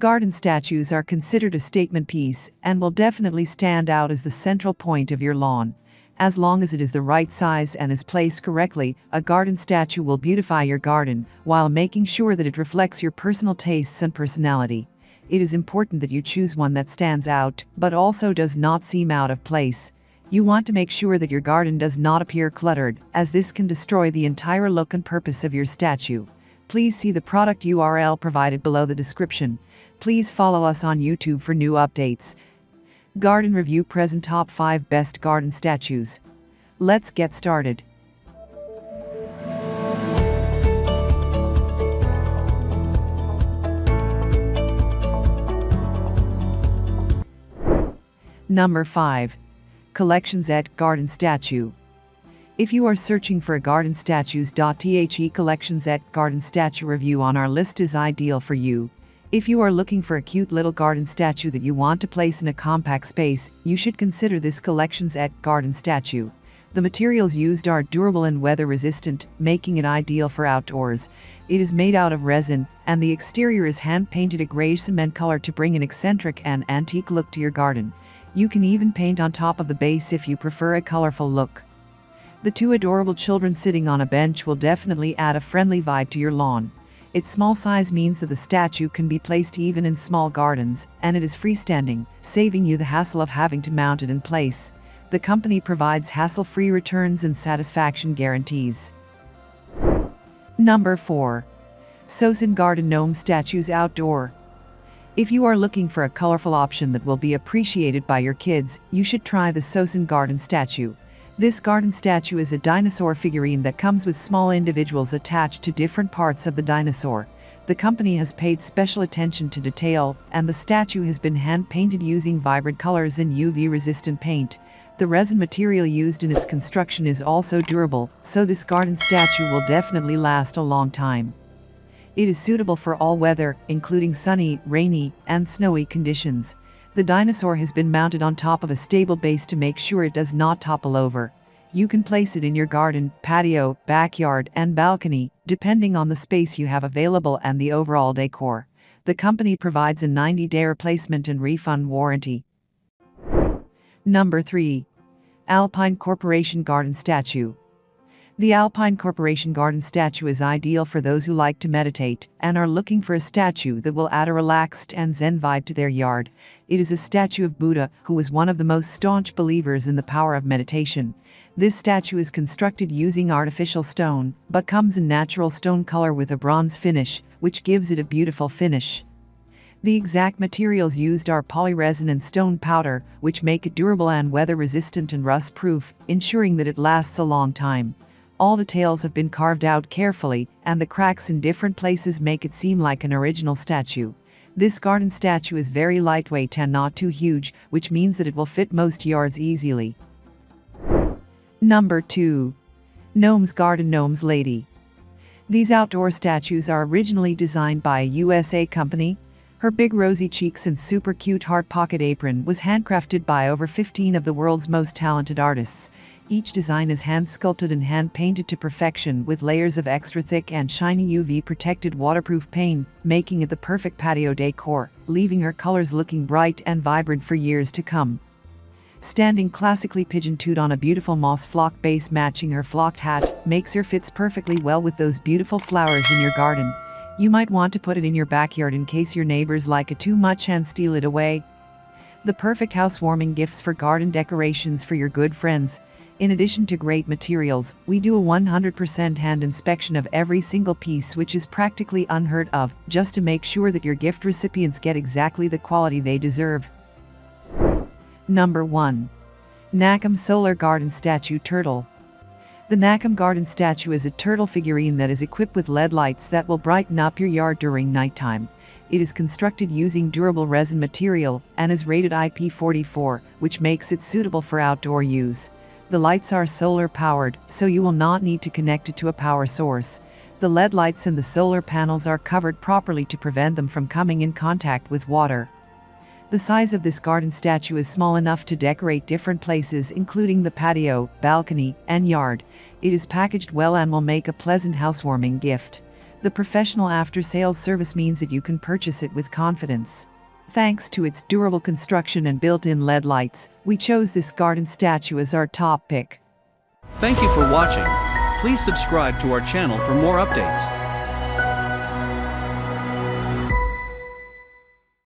Garden statues are considered a statement piece and will definitely stand out as the central point of your lawn. As long as it is the right size and is placed correctly, a garden statue will beautify your garden while making sure that it reflects your personal tastes and personality. It is important that you choose one that stands out, but also does not seem out of place. You want to make sure that your garden does not appear cluttered, as this can destroy the entire look and purpose of your statue. Please see the product URL provided below the description. Please follow us on YouTube for new updates. Garden Review present top 5 best garden statues. Let's get started. Number 5. Collections at Garden Statue. If you are searching for a garden statues.the collections at garden statue review on our list is ideal for you. If you are looking for a cute little garden statue that you want to place in a compact space, you should consider this collections at garden statue. The materials used are durable and weather resistant, making it ideal for outdoors. It is made out of resin, and the exterior is hand painted a grayish cement color to bring an eccentric and antique look to your garden. You can even paint on top of the base if you prefer a colorful look. The two adorable children sitting on a bench will definitely add a friendly vibe to your lawn. Its small size means that the statue can be placed even in small gardens, and it is freestanding, saving you the hassle of having to mount it in place. The company provides hassle-free returns and satisfaction guarantees. Number 4. SOWSUN Garden Gnome Statues Outdoor. If you are looking for a colorful option that will be appreciated by your kids, you should try the SOWSUN Garden Statue. This garden statue is a dinosaur figurine that comes with small individuals attached to different parts of the dinosaur. The company has paid special attention to detail, and the statue has been hand-painted using vibrant colors and UV-resistant paint. The resin material used in its construction is also durable, so this garden statue will definitely last a long time. It is suitable for all weather, including sunny, rainy, and snowy conditions. The dinosaur has been mounted on top of a stable base to make sure it does not topple over. You can place it in your garden, patio, backyard, and balcony, depending on the space you have available and the overall decor. The company provides a 90-day replacement and refund warranty. Number 3. Alpine Corporation Garden Statue. The Alpine Corporation Garden Statue is ideal for those who like to meditate and are looking for a statue that will add a relaxed and zen vibe to their yard. It is a statue of Buddha, who was one of the most staunch believers in the power of meditation. This statue is constructed using artificial stone, but comes in natural stone color with a bronze finish, which gives it a beautiful finish. The exact materials used are polyresin and stone powder, which make it durable and weather-resistant and rust-proof, ensuring that it lasts a long time. All details have been carved out carefully, and the cracks in different places make it seem like an original statue. This garden statue is very lightweight and not too huge, which means that it will fit most yards easily. Number 2. Gnomes Garden Gnomes Lady. These outdoor statues are originally designed by a USA company. Her big rosy cheeks and super cute heart pocket apron was handcrafted by over 15 of the world's most talented artists. Each design is hand-sculpted and hand-painted to perfection with layers of extra thick and shiny UV-protected waterproof paint, making it the perfect patio decor, leaving her colors looking bright and vibrant for years to come. Standing classically pigeon-toed on a beautiful moss flock base matching her flocked hat makes her fits perfectly well with those beautiful flowers in your garden. You might want to put it in your backyard in case your neighbors like it too much and steal it away. The perfect housewarming gifts for garden decorations for your good friends. In addition to great materials, we do a 100% hand inspection of every single piece, which is practically unheard of, just to make sure that your gift recipients get exactly the quality they deserve. Number 1. Nacome Solar Garden Statue Turtle. The Nacome Garden Statue is a turtle figurine that is equipped with LED lights that will brighten up your yard during nighttime. It is constructed using durable resin material and is rated IP44, which makes it suitable for outdoor use. The lights are solar-powered, so you will not need to connect it to a power source. The LED lights and the solar panels are covered properly to prevent them from coming in contact with water. The size of this garden statue is small enough to decorate different places, including the patio, balcony, and yard. It is packaged well and will make a pleasant housewarming gift. The professional after-sales service means that you can purchase it with confidence. Thanks to its durable construction and built-in LED lights, we chose this garden statue as our top pick. Thank you for watching. Please subscribe to our channel for more updates.